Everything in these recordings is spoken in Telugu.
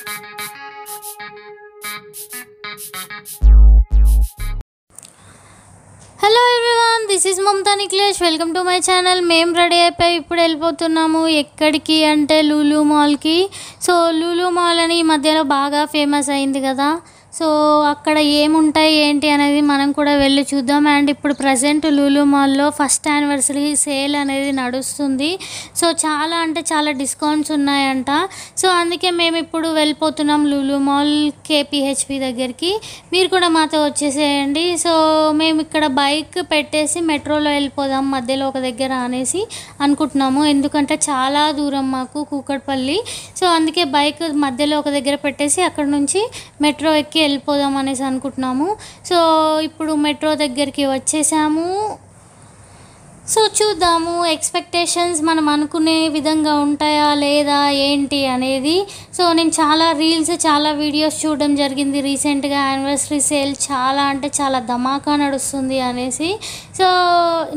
Hello everyone, this is Mamata Nikhilesh. Welcome to my channel. మేము రెడీ అయిపోయి ఇప్పుడు వెళ్ళిపోతున్నాము. ఎక్కడికి అంటే లూలు మాల్కి. సో లూలు మాల్ అని ఈ మధ్యలో బాగా ఫేమస్ అయింది కదా. సో అక్కడ ఏముంటాయి ఏంటి అనేది మనం కూడా వెళ్ళి చూద్దాం. అండ్ ఇప్పుడు ప్రజెంట్ లూలు మాల్లో ఫస్ట్ యానివర్సరీ సేల్ అనేది నడుస్తుంది. సో చాలా అంటే చాలా డిస్కౌంట్స్ ఉన్నాయంట. సో అందుకే మేము ఇప్పుడు వెళ్ళిపోతున్నాం లూలు మాల్ కేపీహెచ్పి దగ్గరికి. మీరు కూడా మాతో వచ్చేసేయండి. సో మేము ఇక్కడ బైక్ పెట్టేసి మెట్రోలో వెళ్ళిపోదాం మధ్యలో ఒక దగ్గర అనేసి అనుకుంటున్నాము. ఎందుకంటే చాలా దూరం మాకు కూకట్పల్లి. సో అందుకే బైక్ మధ్యలో ఒక దగ్గర పెట్టేసి అక్కడ నుంచి మెట్రో ఎక్కి వెళ్ళిపోదాం అనేసి అనుకుంటున్నాము. సో ఇప్పుడు మెట్రో దగ్గరికి వచ్చేసాము. సో చూద్దాము ఎక్స్పెక్టేషన్స్ మనం అనుకునే విధంగా ఉంటాయా లేదా ఏంటి అనేది. సో నేను చాలా రీల్స్ చాలా వీడియోస్ చూడడం జరిగింది రీసెంట్గా. యానివర్సరీ సేల్ చాలా అంటే చాలా ధమాకా నడుస్తుంది అనేసి. సో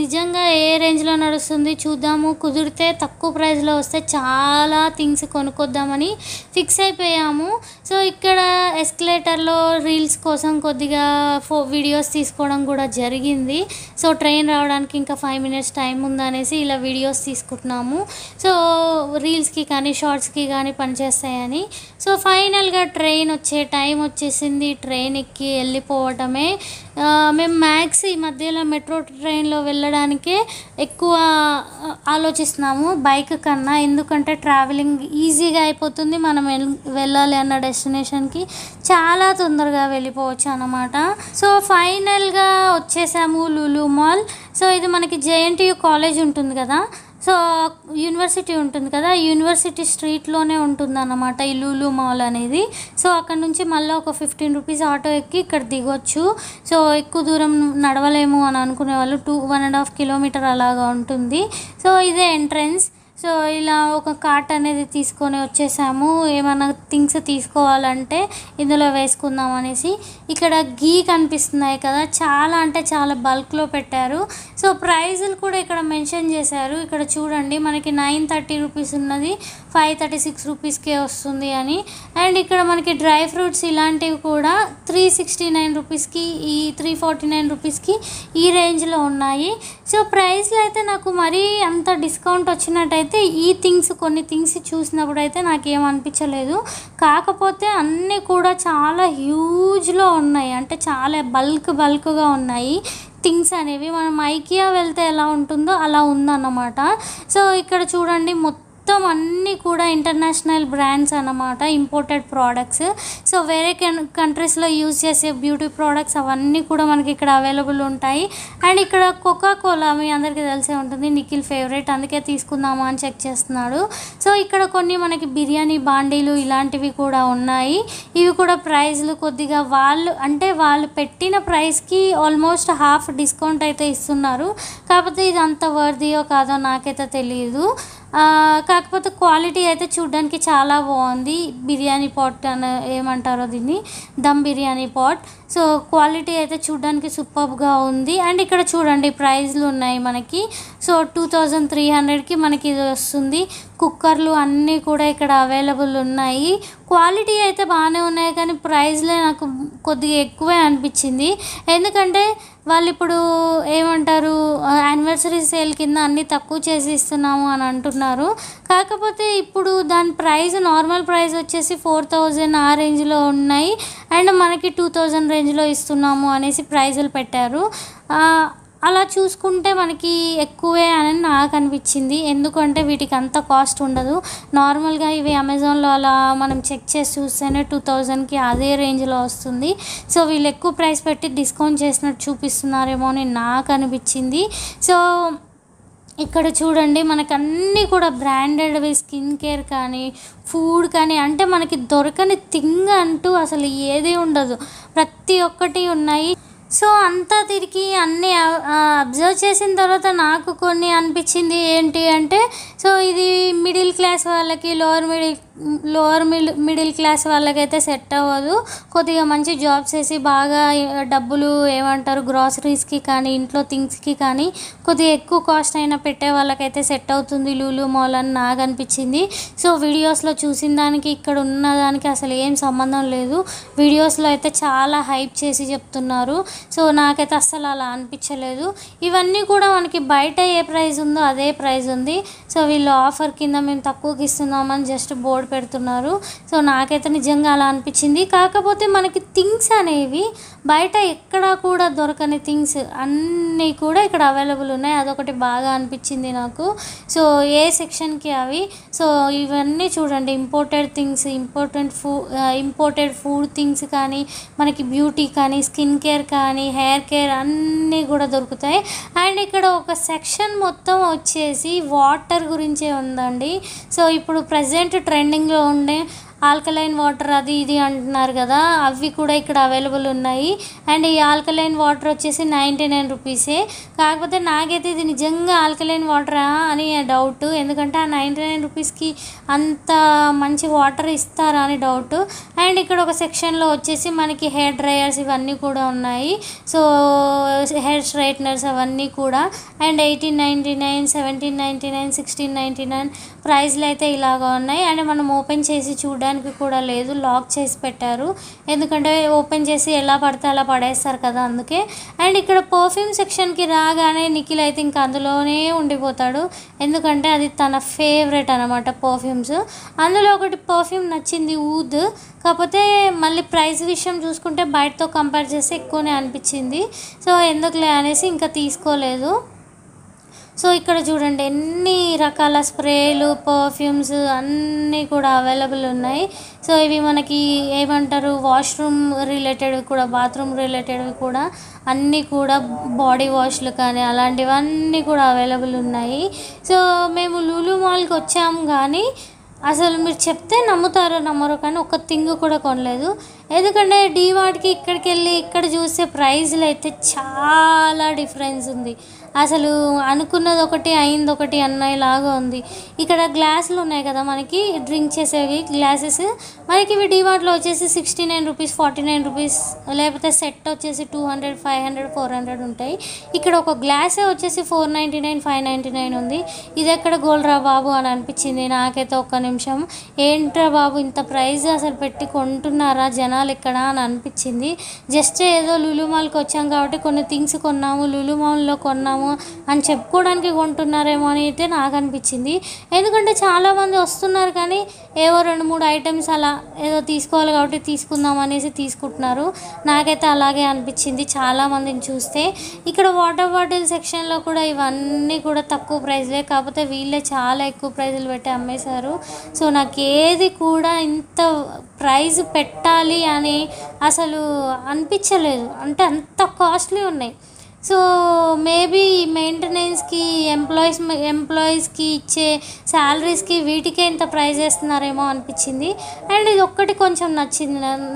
నిజంగా ఏ రేంజ్లో నడుస్తుంది చూద్దాము. కుదిరితే తక్కువ ప్రైస్లో వస్తే చాలా థింగ్స్ కొనుక్కొద్దామని ఫిక్స్ అయిపోయాము. సో ఇక్కడ ఎస్కలేటర్లో రీల్స్ కోసం కొద్దిగా వీడియోస్ తీసుకోవడం కూడా జరిగింది. సో ట్రైన్ రావడానికి ఇంకా 5 minutes టైం ఉందనేసి ఇలా వీడియోస్ తీసుకుంటున్నాము. సో రీల్స్కి కానీ షార్ట్స్కి కానీ పనిచేస్తాయని. సో ఫైనల్గా ట్రైన్ వచ్చే టైం వచ్చేసింది. ట్రైన్ ఎక్కి వెళ్ళిపోవటమే. మేము మ్యాక్స్ ఈ మధ్యలో మెట్రో ట్రైన్లో వెళ్ళడానికే ఎక్కువ ఆలోచిస్తున్నాము బైక్ కన్నా. ఎందుకంటే ట్రావెలింగ్ ఈజీగా అయిపోతుంది. మనం వెళ్ళాలి అన్న డెస్టినేషన్కి చాలా తొందరగా వెళ్ళిపోవచ్చు అన్నమాట. సో ఫైనల్గా వచ్చేసాము లూలు మాల్. సో ఇది మనకి జేఎన్టీయూ కాలేజ్ ఉంటుంది కదా. సో యూనివర్సిటీ ఉంటుంది కదా, యూనివర్సిటీ స్ట్రీట్లోనే ఉంటుంది అన్నమాట ఈ లూలు మాల్ అనేది. సో అక్కడ నుంచి మళ్ళీ ఒక 15 రూపీస్ ఆటో ఎక్కి ఇక్కడ దిగొచ్చు. సో ఎక్కువ దూరం నడవలేము అని అనుకునే వాళ్ళు 1.5 kilometer అలాగా ఉంటుంది. సో ఇదే ఎంట్రన్స్. సో ఇలా ఒక కార్ట్ అనేది తీసుకొని వచ్చేసాము. ఏమైనా థింగ్స్ తీసుకోవాలంటే ఇందులో వేసుకుందాం అనేసి. ఇక్కడ గీ కనిపిస్తున్నాయి కదా, చాలా అంటే చాలా బల్క్లో పెట్టారు. సో ప్రైజులు కూడా ఇక్కడ మెన్షన్ చేశారు. ఇక్కడ చూడండి, మనకి 930 రూపీస్ ఉన్నది 536 రూపీస్కే వస్తుంది అని. అండ్ ఇక్కడ మనకి డ్రై ఫ్రూట్స్ ఇలాంటివి కూడా 369 రూపీస్కి, ఈ 349 రూపీస్కి ఈ రేంజ్లో ఉన్నాయి. సో ప్రైస్లో అయితే నాకు మరీ అంత డిస్కౌంట్ వచ్చినట్టయితే ఈ కొన్ని థింగ్స్ చూసినప్పుడు అయితే నాకేమనిపించలేదు. కాకపోతే అన్నీ కూడా చాలా హ్యూజ్లో ఉన్నాయి, అంటే చాలా బల్క్గా ఉన్నాయి థింగ్స్ అనేవి. మనం ఐకియా వెళ్తే ఎలా ఉంటుందో అలా ఉందన్నమాట. సో ఇక్కడ చూడండి, మొత్తం అన్నీ కూడా ఇంటర్నేషనల్ బ్రాండ్స్ అన్నమాట, ఇంపోర్టెడ్ ప్రోడక్ట్స్. సో వేరే కంట్రీస్లో యూజ్ చేసే బ్యూటీ ప్రోడక్ట్స్ అవన్నీ కూడా మనకి ఇక్కడ అవైలబుల్ ఉంటాయి. అండ్ ఇక్కడ కోకా-కోలా మీ అందరికీ తెలిసే ఉంటుంది, నిఖిల్ ఫేవరెట్, అందుకే తీసుకుందామా అని చెక్ చేస్తున్నాడు. సో ఇక్కడ కొన్ని మనకి బిర్యానీ బాండీలు ఇలాంటివి కూడా ఉన్నాయి. ఇవి కూడా ప్రైస్లు కొద్దిగా వాళ్ళు పెట్టిన ప్రైస్కి ఆల్మోస్ట్ హాఫ్ డిస్కౌంట్ అయితే ఇస్తున్నారు. కాకపోతే ఇది అంత వర్దియో కాదో నాకైతే తెలియదు. కాకపోతే క్వాలిటీ అయితే చూడడానికి చాలా బాగుంది. బిర్యానీ పాట్ అని ఏమంటారో దీన్ని, dum biryani pot. So quality అయితే చూడడానికి సూపర్గా ఉంది. అండ్ ఇక్కడ చూడండి ప్రైజ్లు ఉన్నాయి మనకి. సో 2300కి మనకి ఇది వస్తుంది. కుక్కర్లు అన్నీ కూడా ఇక్కడ అవైలబుల్ ఉన్నాయి. క్వాలిటీ అయితే బాగానే ఉన్నాయి, కానీ ప్రైజ్లే నాకు కొద్దిగా ఎక్కువే అనిపించింది. ఎందుకంటే వాళ్ళు ఇప్పుడు ఏమంటారు, యానివర్సరీ సేల్ కింద అన్నీ తక్కువ చేసి ఇస్తున్నాము అని అంటున్నారు. కాకపోతే ఇప్పుడు దాని ప్రైస్, నార్మల్ ప్రైస్ వచ్చేసి 4000 ఆ రేంజ్లో ఉన్నాయి. అండ్ మనకి 2000 రేంజ్లో ఇస్తున్నాము అనేసి ప్రైజులు పెట్టారు. అలా చూసుకుంటే మనకి ఎక్కువే అని నాకు అనిపించింది. ఎందుకంటే వీటికి అంత కాస్ట్ ఉండదు. నార్మల్గా ఇవి అమెజాన్లో అలా మనం చెక్ చేసి చూస్తేనే 2000కి అదే రేంజ్లో వస్తుంది. సో వీళ్ళు ఎక్కువ ప్రైస్ పెట్టి డిస్కౌంట్ చేసినట్టు చూపిస్తున్నారేమో అని నాకు అనిపించింది. సో ఇక్కడ చూడండి, మనకు అన్నీ కూడా బ్రాండెడ్వి, స్కిన్ కేర్ కానీ ఫుడ్ కానీ, అంటే మనకి దొరకని థింగ్ అంటూ అసలు ఏది ఉండదు, ప్రతి ఒక్కటి ఉన్నాయి. సో అంతా తిరిగి అన్నీ అబ్జర్వ్ చేసిన తర్వాత నాకు కొన్ని అనిపించింది ఏంటి అంటే, సో ఇది మిడిల్ క్లాస్ వాళ్ళకి, lower middle lower middle class వాళ్ళకైతే సెట్ అవ్వదు. కొద్దిగా మంచి జాబ్స్ చేసి బాగా డబ్బులు ఏమంటారు గ్రాసరీస్కి కానీ ఇంట్లో థింగ్స్కి కానీ కొద్దిగా ఎక్కువ కాస్ట్ అయినా పెట్టే వాళ్ళకైతే సెట్ అవుతుంది లూలు మాల్ అని నాకు అనిపించింది. సో వీడియోస్లో చూసిన దానికి ఇక్కడ ఉన్న దానికి అసలు ఏం సంబంధం లేదు. వీడియోస్లో అయితే చాలా హైప్ చేసి చెప్తున్నారు. సో నాకైతే అస్సలు అలా అనిపించలేదు. ఇవన్నీ కూడా మనకి బయట ఏ ప్రైస్ ఉందో అదే ప్రైస్ ఉంది. సో వీళ్ళు ఆఫర్ కింద మేము తక్కువకి ఇస్తున్నామని జస్ట్ బోర్డు పెడుతున్నారు. సో నాకైతే నిజంగా అలా అనిపించింది. కాకపోతే మనకి థింగ్స్ అనేవి బయట ఎక్కడా కూడా దొరకని థింగ్స్ అన్నీ కూడా ఇక్కడ అవైలబుల్ ఉన్నాయి. అదొకటి బాగా అనిపించింది నాకు. సో ఏ సెక్షన్కి అవి. సో ఇవన్నీ చూడండి imported things, imported food things కానీ మనకి బ్యూటీ కానీ స్కిన్ కేర్ కానీ హెయిర్ కేర్ అన్నీ కూడా దొరుకుతాయి. అండ్ ఇక్కడ ఒక సెక్షన్ మొత్తం వచ్చేసి వాటర్ గురించే ఉందండి. సో ఇప్పుడు ప్రజెంట్ ట్రెండింగ్లో ఉండే ఆల్కలైన్ వాటర్ అది ఇది అంటున్నారు కదా, అవి కూడా ఇక్కడ అవైలబుల్ ఉన్నాయి. అండ్ ఈ ఆల్కలైన్ వాటర్ వచ్చేసి 99 రూపీసే. కాకపోతే నాకైతే ఇది నిజంగా ఆల్కలైన్ వాటరా అని డౌట్. ఎందుకంటే ఆ 99 రూపీస్కి అంత మంచి వాటర్ ఇస్తారా అని డౌట్. అండ్ ఇక్కడ ఒక సెక్షన్లో వచ్చేసి మనకి హెయిర్ డ్రైయర్స్ ఇవన్నీ కూడా ఉన్నాయి. సో హెయిర్ స్ట్రైట్నర్స్ అవన్నీ కూడా. అండ్ 1899, 1799, 1699 ప్రైస్లు అయితే ఇలాగా ఉన్నాయి. అండ్ మనం ఓపెన్ చేసి చూడడానికి కూడా లేదు, లాక్ చేసి పెట్టారు. ఎందుకంటే ఓపెన్ చేసి ఎలా పడితే అలా పడేస్తారు కదా, అందుకే. అండ్ ఇక్కడ పర్ఫ్యూమ్ సెక్షన్కి రాగానే నిఖిల్ అయితే ఇంకా అందులోనే ఉండిపోతాడు. ఎందుకంటే అది తన ఫేవరెట్ అనమాట పర్ఫ్యూమ్స్. అందులో ఒకటి పర్ఫ్యూమ్ నచ్చింది ఊద్. కాకపోతే మళ్ళీ ప్రైస్ విషయం చూసుకుంటే బయటతో కంపేర్ చేస్తే ఎక్కువనే అనిపించింది. సో ఎందుకులే అనేసి ఇంకా తీసుకోలేదు. సో ఇక్కడ చూడండి ఎన్ని రకాల స్ప్రేలు పర్ఫ్యూమ్స్ అన్నీ కూడా అవైలబుల్ ఉన్నాయి. సో ఇవి మనకి ఏమంటారు వాష్రూమ్ రిలేటెడ్వి కూడా బాత్రూమ్ రిలేటెడ్వి కూడా అన్నీ కూడా బాడీ వాష్లు కానీ అలాంటివన్నీ కూడా అవైలబుల్ ఉన్నాయి. సో మేము లూలు మాల్కి వచ్చాము కానీ అసలు మీరు చెప్తే నమ్ముతారో నమ్మరో కానీ ఒక థింగ్ కూడా కొనలేదు. ఎందుకంటే డీమార్ట్కి ఇక్కడికి వెళ్ళి ఇక్కడ చూస్తే ప్రైస్లు అయితే చాలా డిఫరెన్స్ ఉంది. అసలు అనుకున్నది ఒకటి అయింది ఒకటి అన్నలాగా ఉంది. ఇక్కడ గ్లాసులు ఉన్నాయి కదా మనకి డ్రింక్ చేసేవి గ్లాసెస్, మనకి ఇవి డీమార్ట్లో వచ్చేసి 69 రూపీస్, 49 రూపీస్, లేకపోతే సెట్ వచ్చేసి 200, 500, 400 ఉంటాయి. ఇక్కడ ఒక గ్లాసే వచ్చేసి 499, 599 ఉంది. ఇది ఎక్కడ గోల్డ్రా బాబు అని అనిపించింది నాకైతే. ఒక్క నిమిషం ఏంట్రా బాబు ఇంత ప్రైస్ అసలు పెట్టి కొంటున్నారా జనాలు ఇక్కడ అని అనిపించింది. జస్ట్ ఏదో లూలు మాల్కి వచ్చాం కాబట్టి కొన్ని థింగ్స్ కొన్నాము, లూలు మాల్లో కొన్నాము అని చెప్పుకోవడానికి కొంటున్నారేమో అని అయితే నాకు అనిపించింది. ఎందుకంటే చాలామంది వస్తున్నారు కానీ ఏవో 2-3 ఐటమ్స్ అలా ఏదో తీసుకోవాలి కాబట్టి తీసుకుందాం అనేసి తీసుకుంటున్నారు. నాకైతే అలాగే అనిపించింది చాలామందిని చూస్తే. ఇక్కడ వాటర్ బాటిల్ సెక్షన్లో కూడా ఇవన్నీ కూడా తక్కువ ప్రైస్లే, కాకపోతే వీళ్ళే చాలా ఎక్కువ ప్రైజులు పెట్టి అమ్మేశారు. సో నాకు ఏది కూడా ఇంత ప్రైజ్ పెట్టాలి అని అసలు అనిపించలేదు. అంటే అంత కాస్ట్లీ ఉన్నాయి. సో మేబీ మెయింటెనెన్స్కి ఎంప్లాయీస్కి ఇచ్చే శాలరీస్కి వీటికే ఇంత ప్రైజ్ వేస్తున్నారేమో అనిపించింది. అండ్ ఇది ఒక్కటి కొంచెం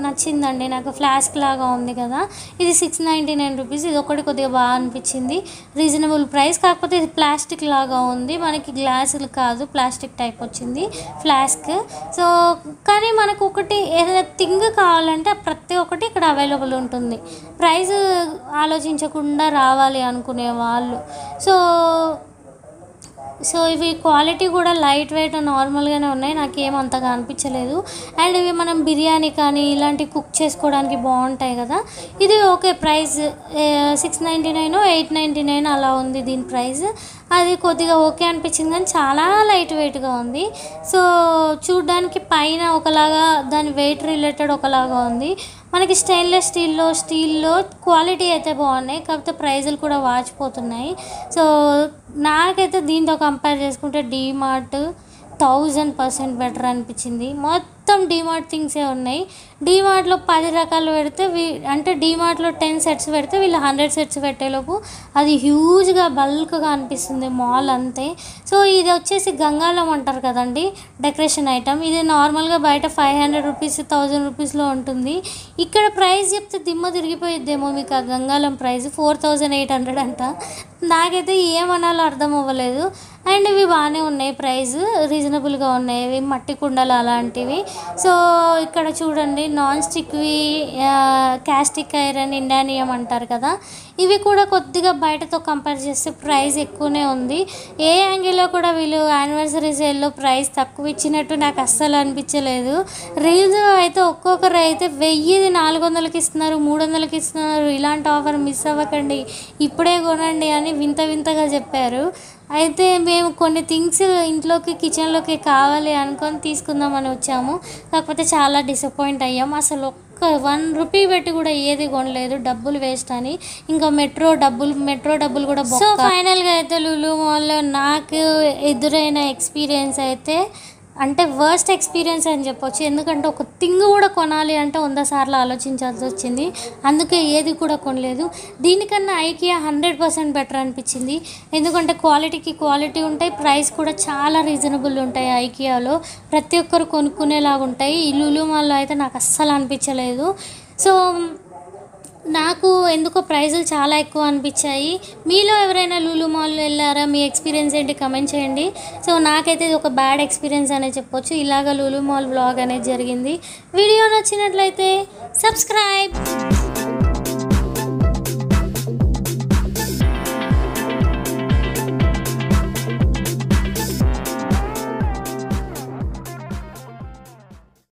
నచ్చిందండి నాకు. ఫ్లాస్క్ లాగా ఉంది కదా, ఇది 699 రూపీస్. ఇది ఒకటి కొద్దిగా బాగా అనిపించింది, రీజనబుల్ ప్రైస్. కాకపోతే ఇది ప్లాస్టిక్ లాగా ఉంది, మనకి గ్లాసులు కాదు ప్లాస్టిక్ టైప్ వచ్చింది ఫ్లాస్క్. సో కానీ మనకు ఒకటి ఏదైనా థింగ్ కావాలంటే ప్రతి ఒక్కటి ఇక్కడ అవైలబుల్ ఉంటుంది, ప్రైస్ ఆలోచించకుండా రావాలి అనుకునే వాళ్ళు. సో ఇవి క్వాలిటీ కూడా లైట్ వెయిట్ నార్మల్గానే ఉన్నాయి, నాకేం అంతగా అనిపించలేదు. అండ్ ఇవి మనం బిర్యానీ కానీ ఇలాంటి కుక్ చేసుకోవడానికి బాగుంటాయి కదా. ఇది ఓకే ప్రైస్ 699, 899 అలా ఉంది దీని ప్రైస్. అది కొద్దిగా ఓకే అనిపించింది కానీ చాలా లైట్ వెయిట్గా ఉంది. సో చూడ్డానికి పైన ఒకలాగా దాని వెయిట్ రిలేటెడ్ ఒకలాగా ఉంది. మనకి స్టెయిన్లెస్ స్టీల్లో క్వాలిటీ అయితే బాగున్నాయి, కాకపోతే ప్రైజులు కూడా వాచిపోతున్నాయి. సో నాకైతే దీంతో కంపేర్ చేసుకుంటే డీమార్ట్ 1000% బెటర్ అనిపించింది. మొత్తం డీమార్ట్ థింగ్సే ఉన్నాయి. డీమార్ట్లో 10 రకాలు పెడితే అంటే డీమార్ట్లో 10 సెట్స్ పెడితే వీళ్ళు 100 సెట్స్ పెట్టేలోపు అది హ్యూజ్గా బల్క్గా అనిపిస్తుంది మాల్ అంతే. సో ఇది వచ్చేసి గంగాళం అంటారు కదండి డెకరేషన్ ఐటమ్. ఇది నార్మల్గా బయట 500 రూపీస్ 1000 రూపీస్లో ఉంటుంది. ఇక్కడ ప్రైస్ చెప్తే దిమ్మ తిరిగిపోయిద్దేమో మీకు. ఆ గంగాళం ప్రైస్ 4800 అంట. నాకైతే ఏమనాలో అర్థం అవ్వలేదు. అండ్ ఇవి బాగానే ఉన్నాయి, ప్రైస్ రీజనబుల్గా ఉన్నాయి. ఇవి మట్టి కుండలు అలాంటివి. సో ఇక్కడ చూడండి నాన్ స్టిక్వి క్యాస్టిక్ ఐరన్ ఇండానియం అంటారు కదా, ఇవి కూడా కొద్దిగా బయటతో కంపేర్ చేస్తే ప్రైస్ ఎక్కువనే ఉంది. ఏ యాంగిల్లో కూడా వీళ్ళు యానివర్సరీ సేల్లో ప్రైస్ తక్కువ ఇచ్చినట్టు నాకు అస్సలు అనిపించలేదు. రీల్స్ అయితే ఒక్కొక్కరు అయితే 1400కి ఇస్తున్నారు, 300కి ఇస్తున్నారు, ఇలాంటి ఆఫర్ మిస్ అవ్వకండి, ఇప్పుడే కొనండి అని వింత వింతగా చెప్పారు. అయితే మేము కొన్ని థింగ్స్ ఇంట్లోకి కిచెన్లోకి కావాలి అనుకొని తీసుకుందామని వచ్చాము. కాకపోతే చాలా డిసప్పాయింట్ అయ్యాము. అసలు ఒక్క 1 రూపీ పెట్టి కూడా ఏది కొనలేదు, డబ్బులు వేస్ట్ అని. ఇంకా మెట్రో డబ్బులు కూడా. సో ఫైనల్గా అయితే లులు మాల్లో నాకు ఎదురైన ఎక్స్పీరియన్స్ అయితే అంటే వర్స్ట్ ఎక్స్పీరియన్స్ అని చెప్పొచ్చు. ఎందుకంటే ఒక థింగ్ కూడా కొనాలి అంటే 100 సార్లు ఆలోచించాల్సి వచ్చింది. అందుకే ఏది కూడా కొనలేదు. దీనికన్నా ఐకియా 100% బెటర్ అనిపించింది. ఎందుకంటే క్వాలిటీకి క్వాలిటీ ఉంటాయి, ప్రైస్ కూడా చాలా రీజనబుల్ ఉంటాయి. ఐకియాలో ప్రతి ఒక్కరు కొనుక్కునేలాగా ఉంటాయి. ఈ లులు మాల్లో అయితే నాకు అస్సలు అనిపించలేదు. సో నాకు ఎందుకో ప్రైజులు చాలా ఎక్కువ అనిపించాయి. మీలో ఎవరైనా లులు మాల్ వెళ్ళారా? మీ ఎక్స్పీరియన్స్ ఏంటి కమెంట్ చేయండి. సో నాకైతే ఇది ఒక బ్యాడ్ ఎక్స్పీరియన్స్ అనే చెప్పొచ్చు. ఇలాగ లులు మాల్ వ్లాగ్ అనేది జరిగింది. వీడియో నచ్చినట్లయితే సబ్స్క్రైబ్.